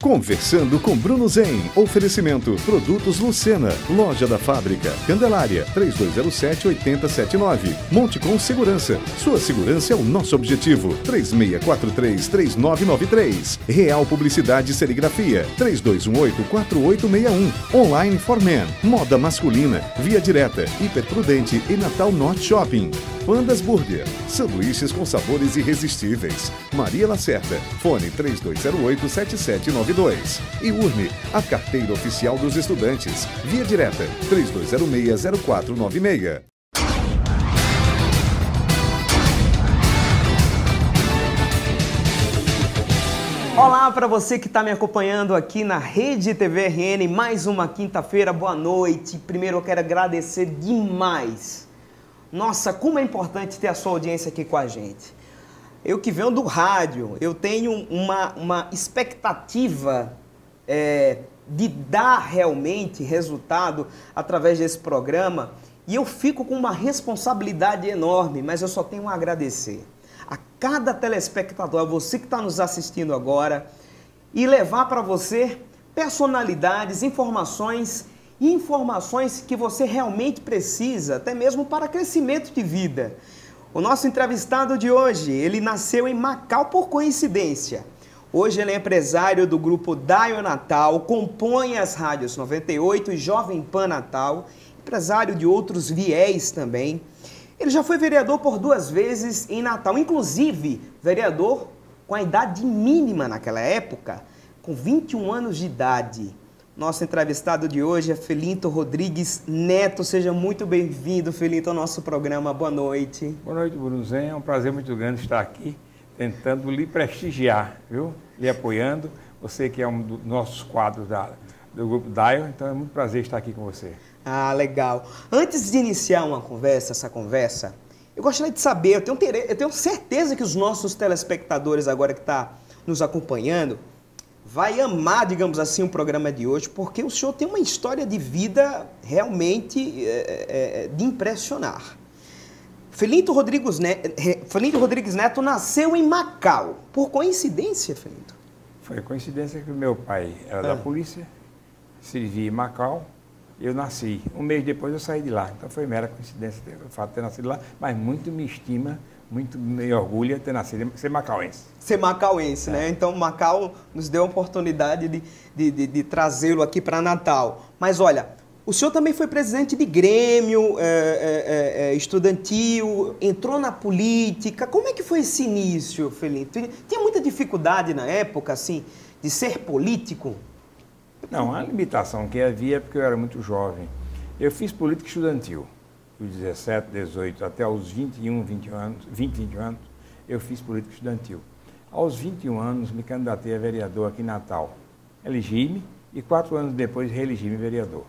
Conversando com Bruno Zen. Oferecimento. Produtos Lucena. Loja da Fábrica. Candelária. 3207-8079. Monte com Segurança. Sua segurança é o nosso objetivo. 3643-3993. Real Publicidade e Serigrafia. 3218-4861. Online for Men. Moda masculina. Via Direta. Hiperprudente e Natal Norte Shopping. Pandas Burger. Sanduíches com sabores irresistíveis. Maria Lacerda. Fone 3208-7792. E Urne, a carteira oficial dos estudantes. Via Direta, 3206-0496. Olá para você que está me acompanhando aqui na Rede TV RN, mais uma quinta-feira, boa noite. Primeiro eu quero agradecer demais. Nossa, como é importante ter a sua audiência aqui com a gente. Eu que venho do rádio, eu tenho uma expectativa de dar realmente resultado através desse programa e eu fico com uma responsabilidade enorme, mas eu só tenho a agradecer a cada telespectador, a você que está nos assistindo agora e levar para você personalidades, informações que você realmente precisa, até mesmo para crescimento de vida. O nosso entrevistado de hoje, ele nasceu em Macau por coincidência. Hoje ele é empresário do grupo Daio Natal, compõe as rádios 98 e Jovem Pan Natal, empresário de outros viés também. Ele já foi vereador por 2 vezes em Natal, inclusive vereador com a idade mínima naquela época, com 21 anos de idade. Nosso entrevistado de hoje é Felinto Rodrigues Neto. Seja muito bem-vindo, Felinto, ao nosso programa. Boa noite. Boa noite, Bruno Zen. É um prazer muito grande estar aqui, tentando lhe prestigiar, viu? Lhe apoiando. Você que é um dos nossos quadros do Grupo Daio, então é muito prazer estar aqui com você. Ah, legal. Antes de iniciar essa conversa, eu gostaria de saber, eu tenho certeza que os nossos telespectadores agora que estão nos acompanhando vai amar, digamos assim, o programa de hoje, porque o senhor tem uma história de vida realmente de impressionar. Felinto Rodrigues Neto nasceu em Macau. Por coincidência, Felinto? Foi coincidência que o meu pai era da polícia, servia em Macau, eu nasci. Um mês depois eu saí de lá. Então foi mera coincidência o fato de ter nascido lá, mas muito me estima, muito me orgulha ter nascido, ser macauense. Ser macauense, né? Então Macau nos deu a oportunidade de trazê-lo aqui para Natal. Mas olha, o senhor também foi presidente de grêmio estudantil, entrou na política. Como é que foi esse início, Felinto? Tinha muita dificuldade na época, assim, de ser político? Não, a limitação que havia é porque eu era muito jovem. Eu fiz política estudantil. Dos 17, 18 até os 21 anos, eu fiz política estudantil. Aos 21 anos, me candidatei a vereador aqui em Natal. Elegi-me e 4 anos depois reelegi-me vereador.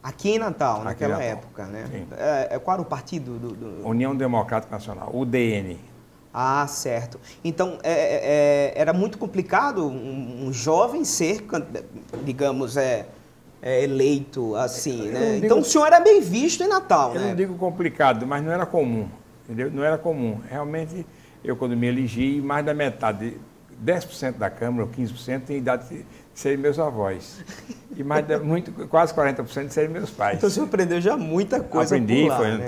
Aqui em Natal, naquela época, né? Sim. Qual era o partido? União Democrática Nacional, UDN. Ah, certo. Então, era muito complicado um jovem ser, digamos, eleito assim, né? Então o senhor era bem visto em Natal, né? Eu não digo complicado, mas não era comum, entendeu? Não era comum. Realmente, eu quando me elegi, mais da metade, 10% da Câmara, ou 15%, tem idade de serem meus avós. E quase 40% de serem meus pais. Então o senhor aprendeu já muita coisa. Aprendi, por lá, não né?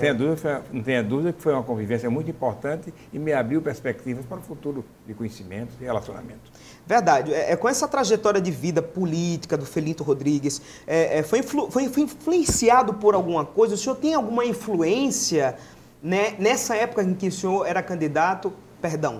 tenha dúvida que foi uma convivência muito importante e me abriu perspectivas para o futuro de conhecimento e relacionamento. Verdade. Com essa trajetória de vida política do Felinto Rodrigues, foi influenciado por alguma coisa? O senhor tem alguma influência, né, nessa época em que o senhor era candidato,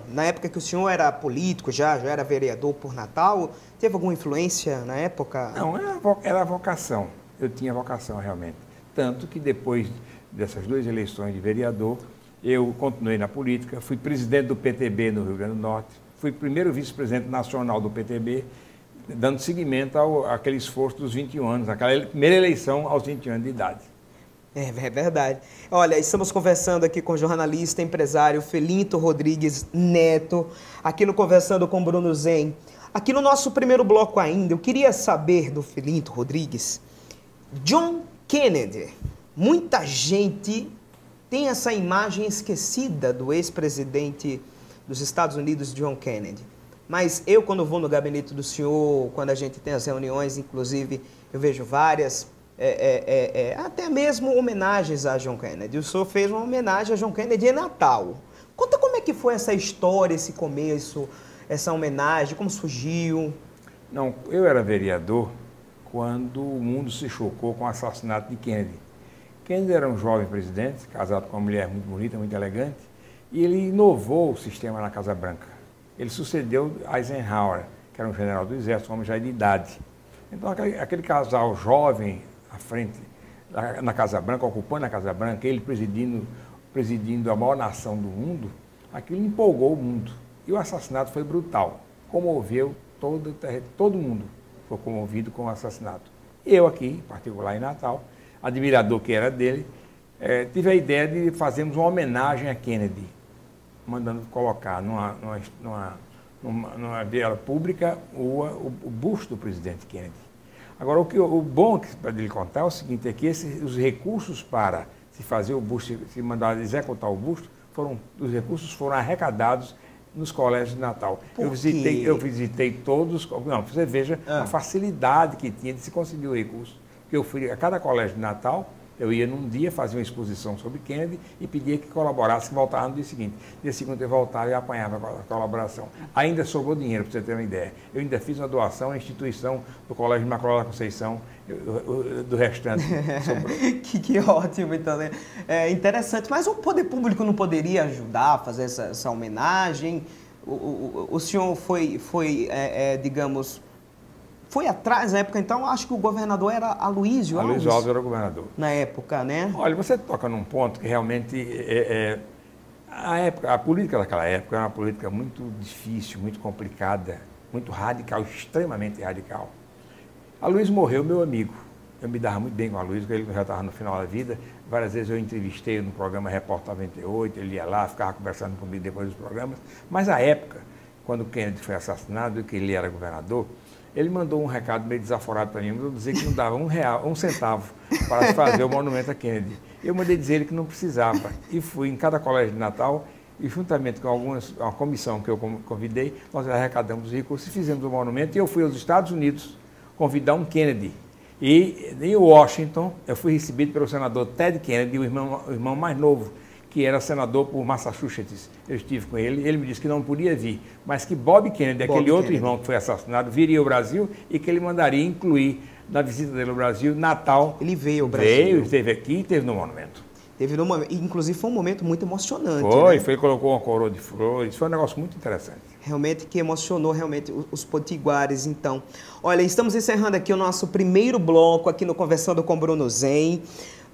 na época que o senhor era político, já era vereador por Natal, teve alguma influência na época? Não, era a vocação. Eu tinha vocação realmente. Tanto que depois dessas 2 eleições de vereador, eu continuei na política, fui presidente do PTB no Rio Grande do Norte, fui primeiro vice-presidente nacional do PTB, dando seguimento àquele esforço dos 21 anos, aquela primeira eleição aos 21 anos de idade. É verdade. Olha, estamos conversando aqui com o jornalista, empresário Felinto Rodrigues Neto, aqui no Conversando com Bruno Zen. Aqui no nosso primeiro bloco ainda, eu queria saber do Felinto Rodrigues, John Kennedy. Muita gente tem essa imagem esquecida do ex-presidente dos Estados Unidos, John Kennedy. mas eu, quando vou no gabinete do senhor, quando a gente tem as reuniões, inclusive, eu vejo várias, até mesmo homenagens a John Kennedy. O senhor fez uma homenagem a John Kennedy em Natal. Conta como é que foi essa história, esse começo, essa homenagem, como surgiu? Não, eu era vereador quando o mundo se chocou com o assassinato de Kennedy. Kennedy era um jovem presidente, casado com uma mulher muito bonita, muito elegante, e ele inovou o sistema na Casa Branca. Ele sucedeu Eisenhower, que era um general do exército, um homem já de idade. Então, aquele casal jovem à frente, na Casa Branca, ocupando a Casa Branca, ele presidindo a maior nação do mundo, aquilo empolgou o mundo. E o assassinato foi brutal, comoveu todo mundo, foi comovido com o assassinato. Eu aqui, em particular em Natal, admirador que era dele, tive a ideia de fazermos uma homenagem a Kennedy, mandando colocar numa via pública o busto do presidente Kennedy. Agora, o bom para ele contar é o seguinte, é que os recursos para se fazer o busto, se mandar executar o busto, os recursos foram arrecadados nos colégios de Natal. Eu visitei todos, não, você veja a facilidade que tinha de se conseguir o recurso. Porque eu fui a cada colégio de Natal, eu ia num dia fazer uma exposição sobre Kennedy e pedia que colaborasse, que voltava no dia seguinte. No dia seguinte eu voltava e apanhava a colaboração. Ainda sobrou dinheiro, para você ter uma ideia. Eu ainda fiz uma doação à instituição do Colégio Imaculada Conceição, do restante sobrou. que ótimo, então, né? É interessante, mas o poder público não poderia ajudar a fazer essa homenagem? O senhor digamos... Foi atrás na época, então, acho que o governador era Aloysio Alves. Aloysio Alves era o governador. Na época, né? Olha, você toca num ponto que realmente a política daquela época era uma política muito difícil, muito complicada, muito radical, extremamente radical. Aloysio morreu, meu amigo. Eu me dava muito bem com o Aloysio, porque ele já estava no final da vida. Várias vezes eu entrevistei no programa Repórter 98, ele ia lá, ficava conversando comigo depois dos programas. Mas à época, quando o Kennedy foi assassinado, que ele era governador, ele mandou um recado meio desaforado para mim, mandou dizer que não dava um centavo para se fazer o monumento a Kennedy. Eu mandei dizer ele que não precisava. E fui em cada colégio de Natal e, juntamente com uma comissão que eu convidei, nós arrecadamos os recursos e fizemos o monumento. E eu fui aos Estados Unidos convidar um Kennedy. E em Washington, eu fui recebido pelo senador Ted Kennedy, o irmão mais novo, que era senador por Massachusetts. Eu estive com ele, ele me disse que não podia vir, mas que Bob Kennedy, aquele outro irmão que foi assassinado, viria ao Brasil e que ele mandaria incluir na visita dele ao Brasil, Natal. Ele veio ao Brasil. Veio, esteve aqui e esteve no monumento. Teve no momento, inclusive foi um momento muito emocionante. Foi, né? Ele colocou uma coroa de flores, foi um negócio muito interessante. Realmente que emocionou realmente os potiguares, então. Olha, estamos encerrando aqui o nosso primeiro bloco aqui no Conversando com Bruno Zen.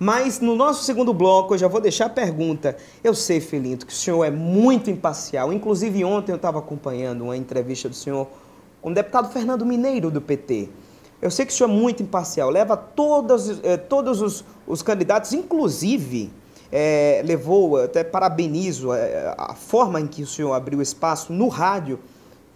Mas no nosso segundo bloco eu já vou deixar a pergunta. Eu sei, Felinto, que o senhor é muito imparcial. Inclusive ontem eu estava acompanhando uma entrevista do senhor com o deputado Fernando Mineiro do PT. Eu sei que o senhor é muito imparcial, leva todos os candidatos, inclusive levou, até parabenizo a forma em que o senhor abriu espaço no rádio,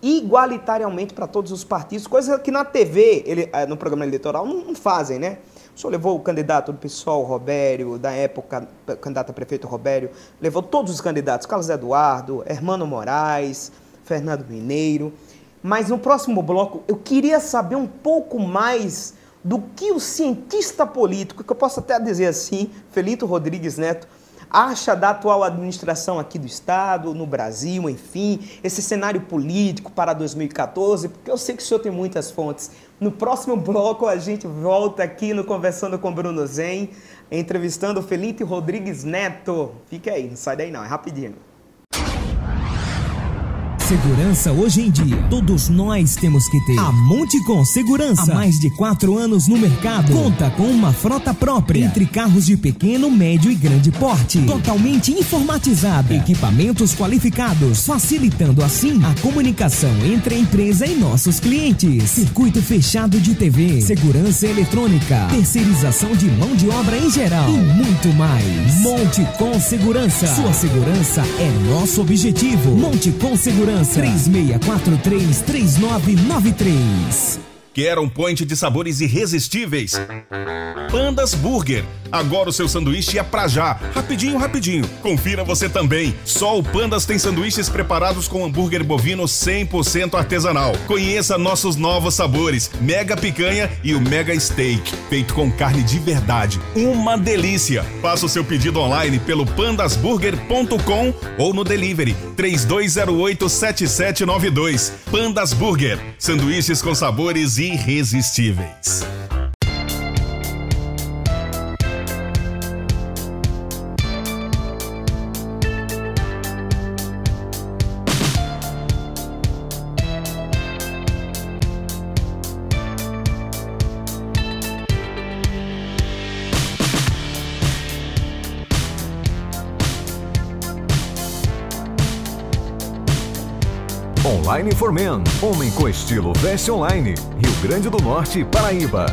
igualitariamente para todos os partidos, coisa que na TV, no programa eleitoral, não fazem, né? O senhor levou o candidato do PSOL, Robério, da época, candidato a prefeito Robério, levou todos os candidatos, Carlos Eduardo, Hermano Moraes, Fernando Mineiro. Mas no próximo bloco eu queria saber um pouco mais do que o cientista político, que eu posso até dizer assim, Felinto Rodrigues Neto, acha da atual administração aqui do Estado, no Brasil, enfim, esse cenário político para 2014, porque eu sei que o senhor tem muitas fontes. No próximo bloco a gente volta aqui no Conversando com Bruno Zen, entrevistando o Felinto Rodrigues Neto. Fica aí, não sai daí não, é rapidinho. Segurança hoje em dia, todos nós temos que ter. A Montecom Segurança, há mais de 4 anos no mercado, conta com uma frota própria, entre carros de pequeno, médio e grande porte, totalmente informatizada, equipamentos qualificados, facilitando assim a comunicação entre a empresa e nossos clientes. Circuito fechado de TV, segurança eletrônica, terceirização de mão de obra em geral e muito mais. Montecom Segurança, sua segurança é nosso objetivo. Montecom Segurança, 3643-3993. Quer um point de sabores irresistíveis? Pandas Burger. Agora o seu sanduíche é pra já. Rapidinho, rapidinho. Confira você também. Só o Pandas tem sanduíches preparados com hambúrguer bovino 100% artesanal. Conheça nossos novos sabores. Mega picanha e o Mega Steak. Feito com carne de verdade. Uma delícia. Faça o seu pedido online pelo pandasburger.com ou no delivery 3208-7792. Pandas Burger. Sanduíches com sabores irresistíveis. Online for Men, homem com estilo veste online, Rio Grande do Norte, Paraíba.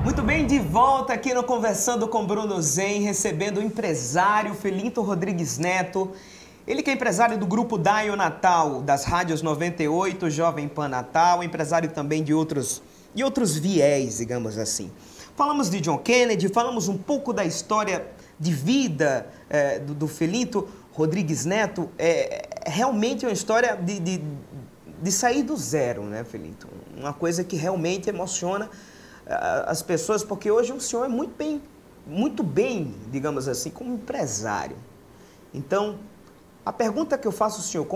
Muito bem, de volta aqui no Conversando com Bruno Zen, recebendo o empresário Felinto Rodrigues Neto. Ele que é empresário do Grupo Daio Natal, das rádios 98, Jovem Pan Natal, empresário também de outros viés, digamos assim. Falamos de John Kennedy, falamos um pouco da história de vida do Felinto Rodrigues Neto. É realmente uma história de sair do zero, né, Felinto? Uma coisa que realmente emociona as pessoas, porque hoje o senhor é muito bem, digamos assim, como empresário. Então, a pergunta que eu faço ao senhor,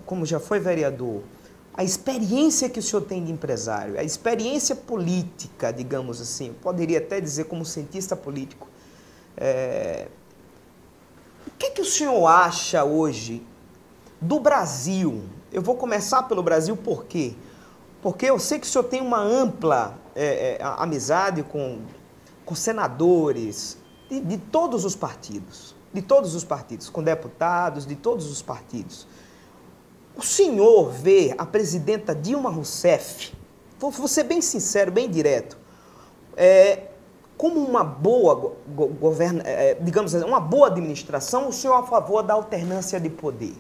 como já foi vereador, a experiência que o senhor tem de empresário, a experiência política, digamos assim, eu poderia até dizer como cientista político, o que o senhor acha hoje do Brasil? Eu vou começar pelo Brasil, por quê? Porque eu sei que o senhor tem uma ampla amizade com senadores de todos os partidos, com deputados de todos os partidos. O senhor vê a presidenta Dilma Rousseff, vou ser bem sincero, bem direto, como uma boa digamos assim, uma boa administração, o senhor é a favor da alternância de poder?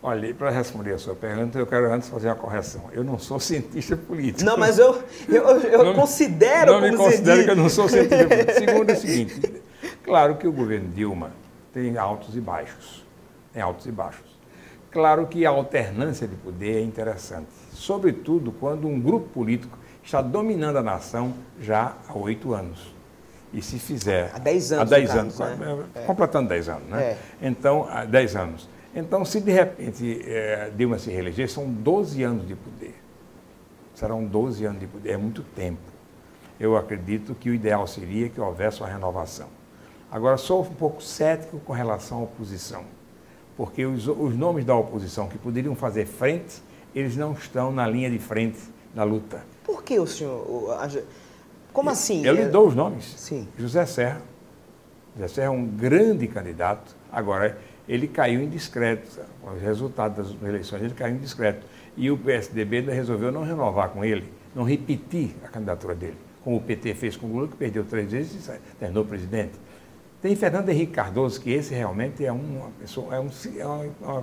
Olha, para responder a sua pergunta, eu quero antes fazer uma correção. Eu não sou cientista político. Não, mas eu considero como me considero que eu não sou cientista político. Segundo é o seguinte, claro que o governo Dilma tem altos e baixos. Tem altos e baixos. Claro que a alternância de poder é interessante, sobretudo quando um grupo político está dominando a nação já há 8 anos. E se fizer... Há 10 anos. Há 10 anos, né? Completando 10 anos, né? Então, há 10 anos. Então, se de repente Dilma se reeleger, são 12 anos de poder. Serão 12 anos de poder, é muito tempo. Eu acredito que o ideal seria que houvesse uma renovação. Agora, sou um pouco cético com relação à oposição, porque os nomes da oposição que poderiam fazer frente, eles não estão na linha de frente da luta. Por que o senhor... Como assim? Eu lhe dou os nomes. Sim. José Serra. José Serra é um grande candidato. Agora, ele caiu em descrédito. Os resultados das eleições, ele caiu em descrédito. E o PSDB resolveu não renovar com ele, não repetir a candidatura dele, como o PT fez com o Lula, que perdeu 3 vezes e terminou presidente. Tem Fernando Henrique Cardoso, que esse realmente é uma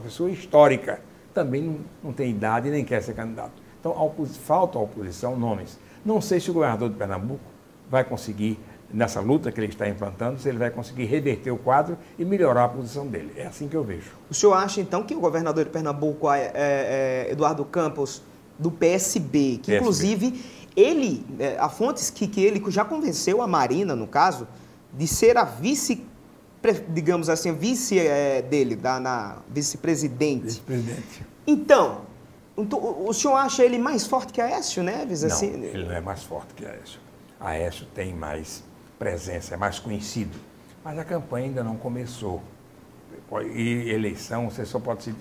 pessoa histórica. Também não tem idade e nem quer ser candidato. Então, falta à oposição nomes. Não sei se o governador de Pernambuco vai conseguir, nessa luta que ele está implantando, se ele vai conseguir reverter o quadro e melhorar a posição dele. É assim que eu vejo. O senhor acha, então, que o governador de Pernambuco, Eduardo Campos, do PSB, que inclusive ele, há fontes que ele já convenceu a Marina, no caso, de ser a vice, digamos assim, vice dele, na vice-presidente. Vice-presidente. Então, o senhor acha ele mais forte que Aécio Neves? Não, assim? Ele não é mais forte que Aécio. Aécio tem mais presença, é mais conhecido. Mas a campanha ainda não começou. E eleição, você só pode se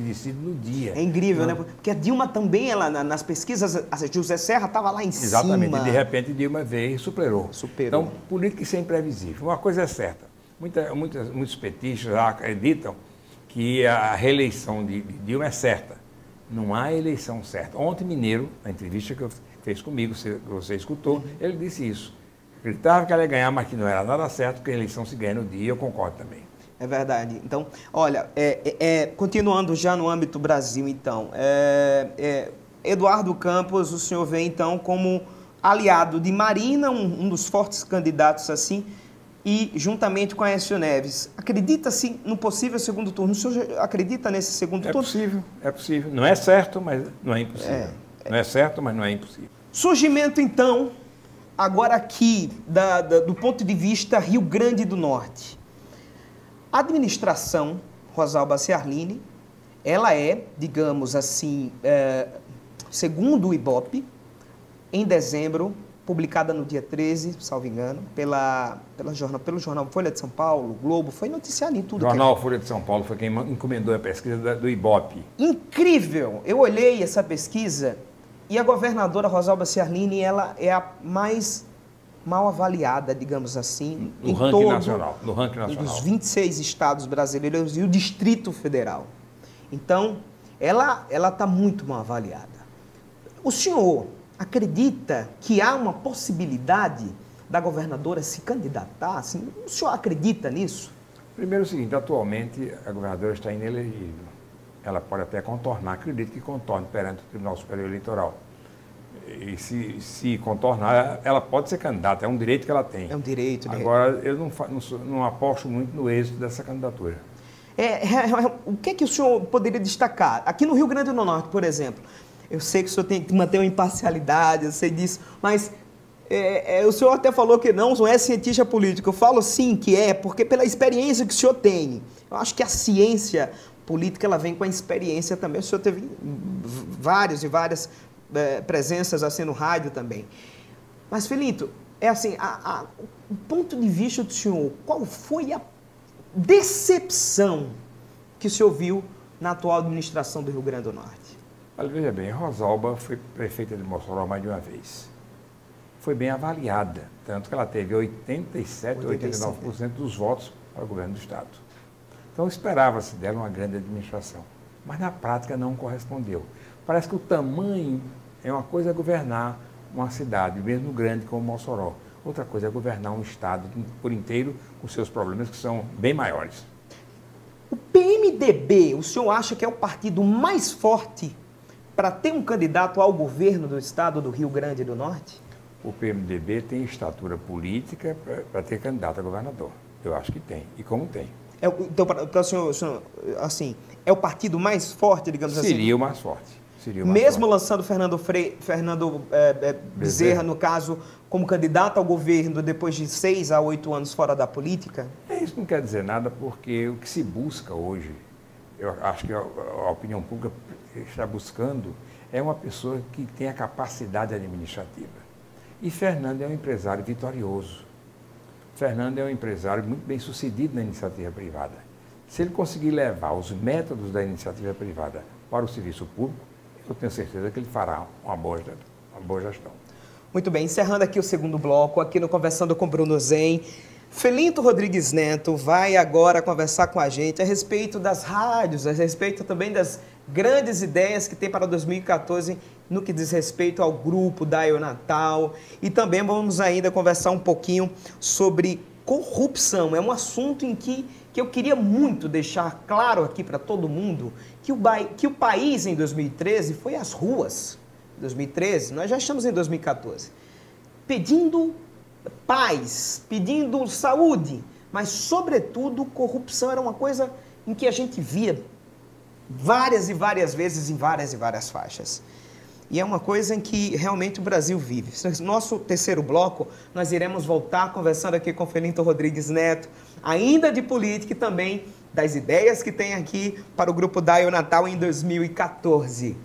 decide no dia. É incrível, né? Porque a Dilma também, ela, nas pesquisas, a José Serra estava lá em cima. Exatamente, e de repente Dilma veio e superou. Superou. Então, política isso é imprevisível. Uma coisa é certa, muitos petistas já acreditam que a reeleição de Dilma é certa. Não há eleição certa. Ontem, Mineiro, na entrevista que fez comigo, você escutou, ele disse isso. Acreditava que ela ia ganhar, mas que não era nada certo, porque a eleição se ganha no dia, eu concordo também. É verdade. Então, olha, continuando já no âmbito Brasil, então, Eduardo Campos, o senhor vê, então, como aliado de Marina, um dos fortes candidatos, assim, e juntamente com Aécio Neves. Acredita-se no possível segundo turno? O senhor acredita nesse segundo turno? É possível. Não é certo, mas não é impossível. Não é certo, mas não é impossível. Surgimento, então, agora aqui, do ponto de vista Rio Grande do Norte. A administração Rosalba Ciarline, ela é, digamos assim, segundo o Ibope, em dezembro, publicada no dia 13, salvo engano, pelo jornal Folha de São Paulo, Globo, foi noticiado em tudo. O jornal Folha de São Paulo foi quem encomendou a pesquisa do Ibope. Incrível! Eu olhei essa pesquisa e a governadora Rosalba Ciarline, ela é a mais mal avaliada, digamos assim, no ranking nacional. Dos 26 estados brasileiros e o Distrito Federal. Então, ela está muito mal avaliada. O senhor acredita que há uma possibilidade da governadora se candidatar? Assim, o senhor acredita nisso? Primeiro é o seguinte, atualmente a governadora está inelegível. Ela pode até contornar, acredito que contorne perante o Tribunal Superior Eleitoral. E se contornar, ela pode ser candidata, é um direito que ela tem. É um direito. Agora, eu não aposto muito no êxito dessa candidatura. O que é que o senhor poderia destacar? Aqui no Rio Grande do Norte, por exemplo, eu sei que o senhor tem que manter uma imparcialidade, eu sei disso, mas o senhor até falou que não é cientista político. Eu falo sim que porque pela experiência que o senhor tem, eu acho que a ciência política ela vem com a experiência também. O senhor teve várias presenças assim no rádio também. Mas, Felinto, assim, o ponto de vista do senhor, qual foi a decepção que o senhor viu na atual administração do Rio Grande do Norte? Olha, veja bem, Rosalba foi prefeita de Mossoró mais de uma vez. Foi bem avaliada, tanto que ela teve 87, 89% dos votos para o governo do Estado. Então, esperava-se dela uma grande administração, mas na prática não correspondeu. Parece que o tamanho é uma coisa governar uma cidade, mesmo grande como Mossoró. Outra coisa é governar um estado por inteiro com seus problemas que são bem maiores. O PMDB, o senhor acha que é o partido mais forte para ter um candidato ao governo do estado do Rio Grande do Norte? O PMDB tem estatura política para ter candidato a governador. Eu acho que tem. E como tem? Então, para o senhor, assim, é o partido mais forte, digamos assim? Seria o mais forte. Mesmo lançando Fernando Bezerra, no caso, como candidato ao governo depois de 6 a 8 anos fora da política? Isso não quer dizer nada, porque o que se busca hoje, eu acho que a opinião pública está buscando, é uma pessoa que tem a capacidade administrativa. E Fernando é um empresário vitorioso. Fernando é um empresário muito bem sucedido na iniciativa privada. Se ele conseguir levar os métodos da iniciativa privada para o serviço público, eu tenho certeza que ele fará uma boa gestão. Muito bem, encerrando aqui o segundo bloco, aqui no Conversando com Bruno Zen, Felinto Rodrigues Neto vai agora conversar com a gente a respeito das rádios, a respeito também das grandes ideias que tem para 2014 no que diz respeito ao grupo Daio Natal, e também vamos ainda conversar um pouquinho sobre corrupção. É um assunto em que eu queria muito deixar claro aqui para todo mundo que o país em 2013 foi às ruas. 2013, nós já estamos em 2014, pedindo paz, pedindo saúde, mas, sobretudo, corrupção era uma coisa em que a gente via várias e várias vezes em várias e várias faixas. E é uma coisa em que realmente o Brasil vive. Nosso terceiro bloco, nós iremos voltar conversando aqui com Felinto Rodrigues Neto, ainda de política e também das ideias que tem aqui para o Grupo Daio Natal em 2014.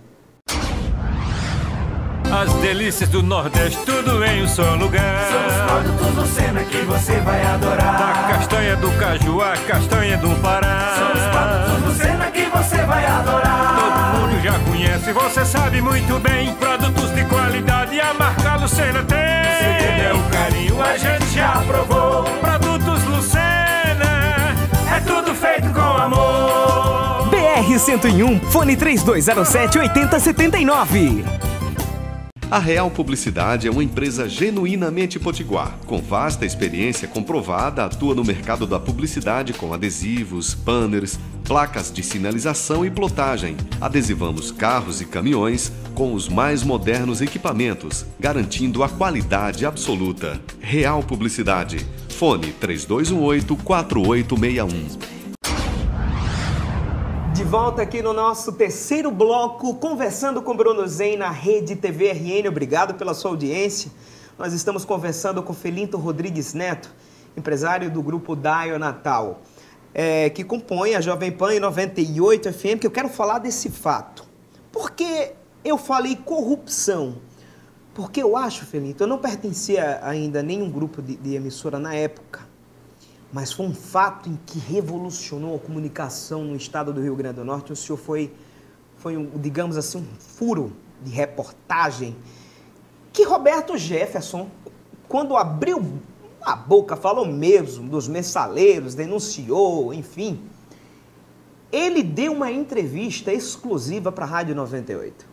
As delícias do Nordeste, tudo em um só lugar. São os produtos do Sena que você vai adorar. Da castanha do caju, a castanha do Pará. São os produtos do Sena que você vai adorar. Todo mundo já conhece, você sabe muito bem. Produtos de qualidade, a marca Lucena tem. O segredo é o carinho, a gente já provou. Produtos Lucena, é tudo feito com amor. BR-101, fone 3207-8079. A Real Publicidade é uma empresa genuinamente potiguar. Com vasta experiência comprovada, atua no mercado da publicidade com adesivos, banners, placas de sinalização e plotagem. Adesivamos carros e caminhões com os mais modernos equipamentos, garantindo a qualidade absoluta. Real Publicidade. Fone 3218-4861. De volta aqui no nosso terceiro bloco, conversando com Bruno Zen na Rede TV RN. Obrigado pela sua audiência. Nós estamos conversando com Felinto Rodrigues Neto, empresário do grupo Daio Natal, que compõe a Jovem Pan e 98 FM, que eu quero falar desse fato. Por que eu falei corrupção? Porque eu acho, Felinto, eu não pertencia ainda a nenhum grupo de emissora na época, mas foi um fato em que revolucionou a comunicação no estado do Rio Grande do Norte. O senhor foi digamos assim, um furo de reportagem que Roberto Jefferson, quando abriu a boca, falou mesmo dos mensaleiros, denunciou, enfim, ele deu uma entrevista exclusiva para a Rádio 98.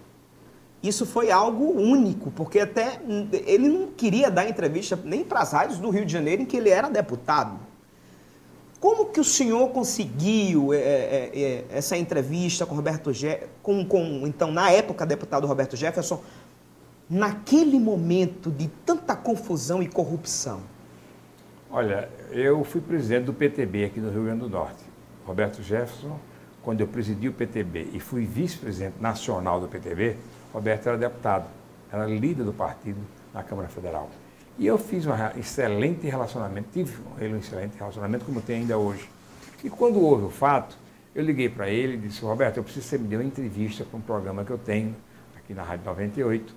Isso foi algo único, porque até ele não queria dar entrevista nem para as rádios do Rio de Janeiro, em que ele era deputado. Como que o senhor conseguiu essa entrevista com Roberto Jefferson, então, na época, deputado Roberto Jefferson, naquele momento de tanta confusão e corrupção? Olha, eu fui presidente do PTB aqui no Rio Grande do Norte. Roberto Jefferson, quando eu presidi o PTB e fui vice-presidente nacional do PTB, Roberto era deputado, era líder do partido na Câmara Federal. E eu fiz um excelente relacionamento, tive com ele um excelente relacionamento, como tem ainda hoje. E quando houve o fato, eu liguei para ele e disse: Roberto, eu preciso que você me dê uma entrevista para um programa que eu tenho aqui na Rádio 98,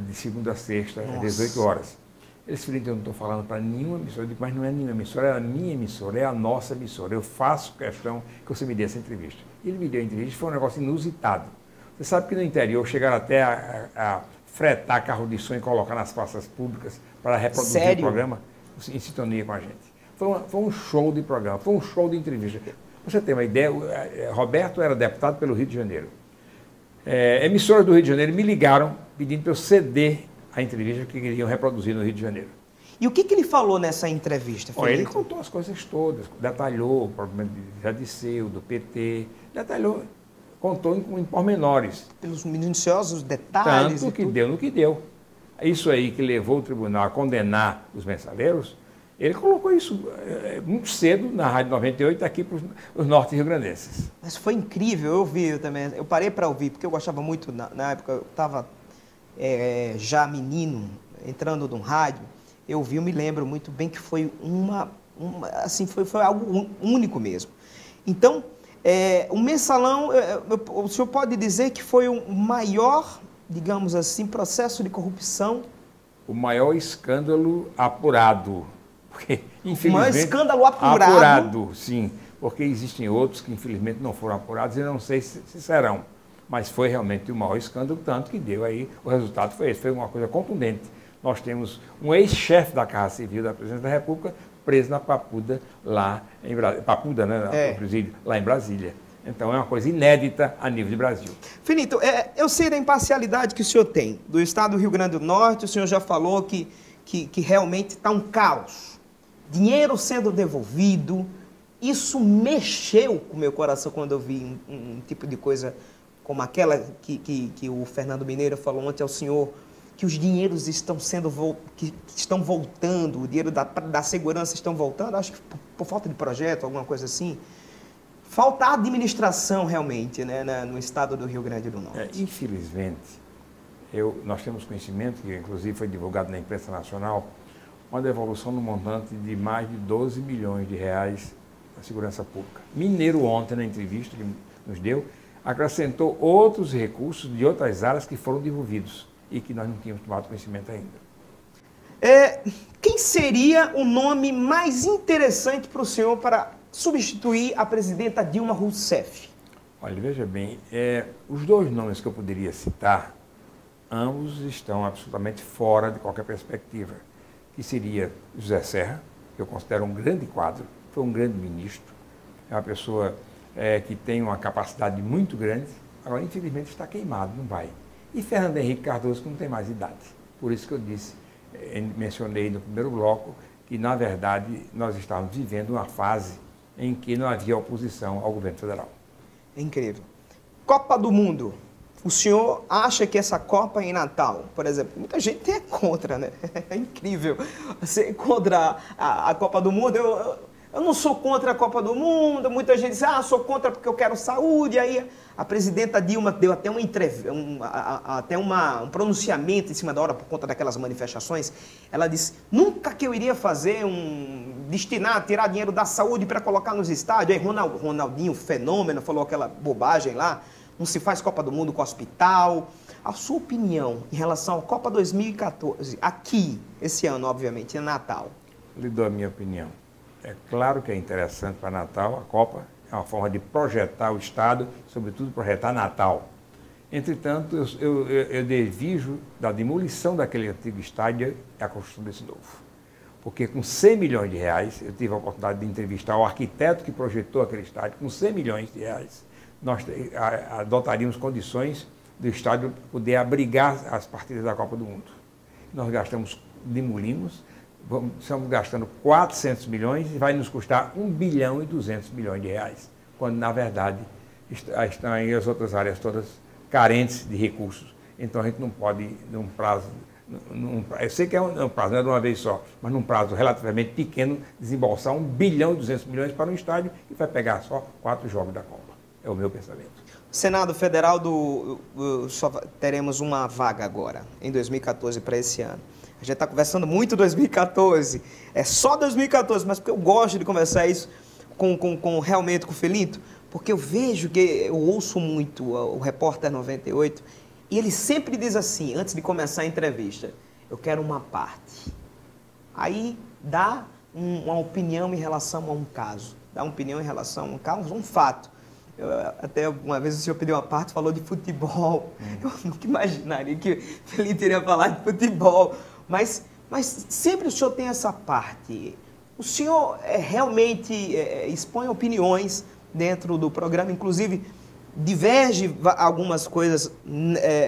de segunda a sexta, às 18 horas. Ele disse: Felipe, eu não estou falando para nenhuma emissora. Eu digo: mas não é nenhuma emissora, é a minha emissora, é a nossa emissora. Eu faço questão que você me dê essa entrevista. E ele me deu a entrevista, foi um negócio inusitado. Você sabe que no interior chegaram até a fretar carro de som e colocar nas praças públicas para reproduzir o programa em sintonia com a gente. Foi um show de programa, foi um show de entrevista. Pra você ter uma ideia, Roberto era deputado pelo Rio de Janeiro. Emissoras do Rio de Janeiro me ligaram pedindo para eu ceder a entrevista que queriam reproduzir no Rio de Janeiro. E o que ele falou nessa entrevista, Felipe? Ele contou as coisas todas, detalhou o problema de Jadiceu, do PT, detalhou, contou em pormenores. Pelos minuciosos detalhes. Tanto que deu no que deu. Isso aí que levou o tribunal a condenar os mensaleiros, ele colocou isso muito cedo na Rádio 98 aqui para os norte-riograndenses. Mas foi incrível, eu vi também. Eu parei para ouvir, porque eu gostava muito, na época eu estava já menino, entrando num rádio, eu me lembro muito bem que foi foi algo único mesmo. Então, o mensalão, o senhor pode dizer que foi o maior, digamos assim, processo de corrupção? O maior escândalo apurado. Porque, infelizmente, o maior escândalo apurado? Apurado, sim. Porque existem outros que, infelizmente, não foram apurados e não sei se serão. Mas foi realmente o maior escândalo, tanto que deu aí, o resultado foi esse. Foi uma coisa contundente. Nós temos um ex-chefe da Casa Civil da Presidência da República preso na Papuda, lá em Brasília. Papuda, né? Presídio, lá em Brasília. Então, é uma coisa inédita a nível de Brasil. Felinto, eu sei da imparcialidade que o senhor tem do estado do Rio Grande do Norte. O senhor já falou que realmente está um caos. Dinheiro sendo devolvido. Isso mexeu com o meu coração quando eu vi um tipo de coisa como aquela que o Fernando Mineiro falou ontem ao senhor, que os dinheiros estão voltando, o dinheiro da segurança estão voltando, acho que por falta de projeto, alguma coisa assim. Falta administração, realmente, né, no estado do Rio Grande do Norte. Infelizmente, nós temos conhecimento, que inclusive foi divulgado na imprensa nacional, uma devolução no montante de mais de 12 milhões de reais da segurança pública. Mineiro, ontem, na entrevista que nos deu, acrescentou outros recursos de outras áreas que foram devolvidos e que nós não tínhamos tomado conhecimento ainda. Quem seria o nome mais interessante para o senhor para substituir a presidenta Dilma Rousseff? Olha, veja bem, os dois nomes que eu poderia citar, ambos estão absolutamente fora de qualquer perspectiva, que seria José Serra, que eu considero um grande quadro, foi um grande ministro, é uma pessoa que tem uma capacidade muito grande, agora infelizmente está queimado, não vai. E Fernando Henrique Cardoso, que não tem mais idade. Por isso que eu disse, mencionei no primeiro bloco, que, na verdade, nós estávamos vivendo uma fase em que não havia oposição ao governo federal. É incrível. Copa do Mundo. O senhor acha que essa Copa em Natal, por exemplo, muita gente é contra, né? É incrível. Você contra a Copa do Mundo. Eu não sou contra a Copa do Mundo. Muita gente diz, sou contra porque eu quero saúde. Aí a presidenta Dilma deu até um pronunciamento em cima da hora por conta daquelas manifestações. Ela disse, nunca que eu iria tirar dinheiro da saúde para colocar nos estádios. Aí Ronaldinho, fenômeno, falou aquela bobagem lá. Não se faz Copa do Mundo com hospital. A sua opinião em relação à Copa 2014, aqui, esse ano, obviamente, em Natal? Eu lhe dou a minha opinião. É claro que é interessante para Natal, a Copa é uma forma de projetar o Estado, sobretudo projetar Natal. Entretanto, eu devijo da demolição daquele antigo estádio a construção desse novo. Porque com 100 milhões de reais, eu tive a oportunidade de entrevistar o arquiteto que projetou aquele estádio, com 100 milhões de reais, nós adotaríamos condições do estádio poder abrigar as partidas da Copa do Mundo. Nós demolimos, estamos gastando 400 milhões e vai nos custar 1 bilhão e 200 milhões de reais, quando, na verdade, estão aí as outras áreas todas carentes de recursos. Então, a gente não pode, num prazo, eu sei que é um prazo, não é de uma vez só, mas num prazo relativamente pequeno, desembolsar 1 bilhão e 200 milhões para um estádio e vai pegar só 4 jogos da Copa. É o meu pensamento. Senado Federal, só teremos uma vaga agora, em 2014, para esse ano. A gente está conversando muito 2014, é só 2014, mas porque eu gosto de conversar isso realmente com o Felinto, porque eu vejo eu ouço muito o Repórter 98, e ele sempre diz assim, antes de começar a entrevista, eu quero uma parte. Aí dá uma opinião em relação a um caso, um fato. Até uma vez o senhor pediu uma parte, falou de futebol. Eu nunca imaginaria que o Felipe iria falar de futebol. Mas sempre o senhor tem essa parte. O senhor realmente expõe opiniões dentro do programa, inclusive diverge algumas coisas.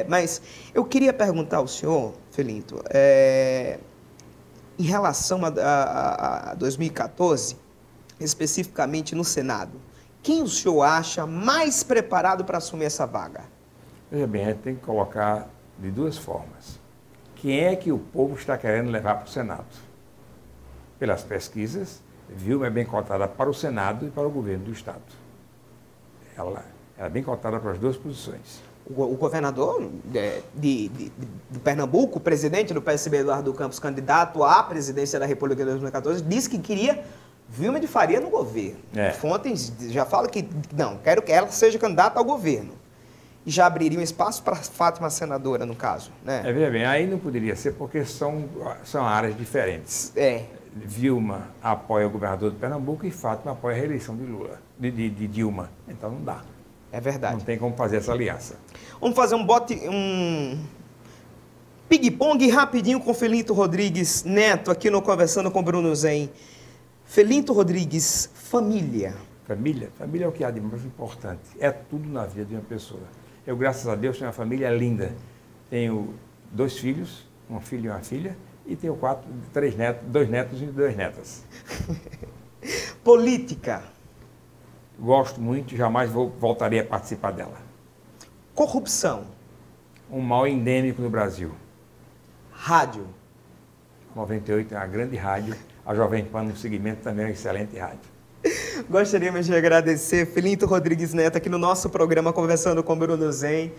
Mas eu queria perguntar ao senhor, Felinto, em relação a 2014, especificamente no Senado, quem o senhor acha mais preparado para assumir essa vaga? Veja bem, a gente tem que colocar de duas formas. Quem é que o povo está querendo levar para o Senado? Pelas pesquisas, Vilma é bem cotada para o Senado e para o governo do Estado. Ela é bem cotada para as duas posições. O governador de Pernambuco, o presidente do PSB, Eduardo Campos, candidato à presidência da República em 2014, disse que queria Vilma de Faria no governo. Fontes já falam que não, quero que ela seja candidata ao governo. E já abriria um espaço para Fátima senadora, no caso, né? Veja bem, aí não poderia ser porque são áreas diferentes. Vilma apoia o governador de Pernambuco e Fátima apoia a reeleição de Lula, de Dilma. Então não dá. É verdade. Não tem como fazer essa aliança. Vamos fazer um ping-pong rapidinho com Felinto Rodrigues Neto, aqui no Conversando com Bruno Zen. Felinto Rodrigues, família. Família é o que há de mais importante. É tudo na vida de uma pessoa. Eu, graças a Deus, tenho uma família linda. Tenho 2 filhos, um filho e uma filha, e tenho 2 netos e 2 netas. Política. Gosto muito, jamais voltarei a participar dela. Corrupção. Um mal endêmico no Brasil. Rádio. 98 é uma grande rádio. A Jovem Pan no segmento também é uma excelente rádio. Gostaríamos de agradecer Felinto Rodrigues Neto aqui no nosso programa Conversando com Bruno Zen.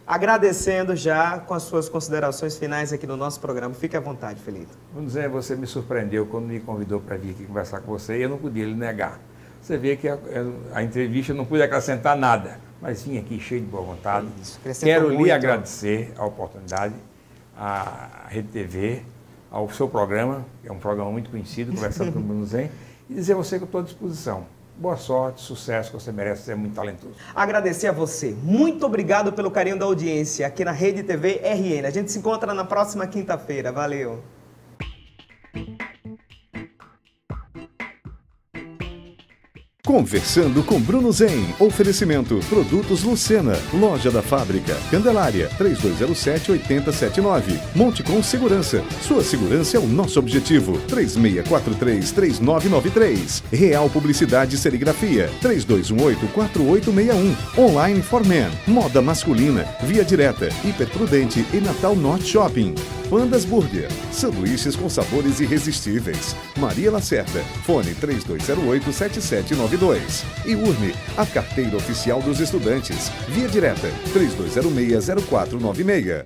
Agradecendo já com as suas considerações finais aqui no nosso programa. Fique à vontade, Felinto. Bruno Zen, você me surpreendeu quando me convidou para vir aqui conversar com você e eu não podia lhe negar. Você vê que a entrevista não pude acrescentar nada, mas vim aqui cheio de boa vontade. Quero lhe agradecer a oportunidade, à Rede TV, ao seu programa, que é um programa muito conhecido, Conversando com o Bruno Zen, e dizer a você que eu estou à disposição. Boa sorte, sucesso, que você merece, ser muito talentoso. Agradecer a você. Muito obrigado pelo carinho da audiência aqui na Rede TV RN. A gente se encontra na próxima quinta-feira. Valeu! Conversando com Bruno Zen. Oferecimento Produtos Lucena. Loja da Fábrica. Candelária 3207-8079. Montecom Segurança. Sua segurança é o nosso objetivo. 3643-3993. Real Publicidade e Serigrafia. 3218-4861. Online Forman. Moda masculina. Via Direta. Hiperprudente e Natal Norte Shopping. Pandas Burger. Sanduíches com sabores irresistíveis. Maria Lacerda. Fone 3208-7792. E Urne, a carteira oficial dos estudantes. Via Direta 3206-0496.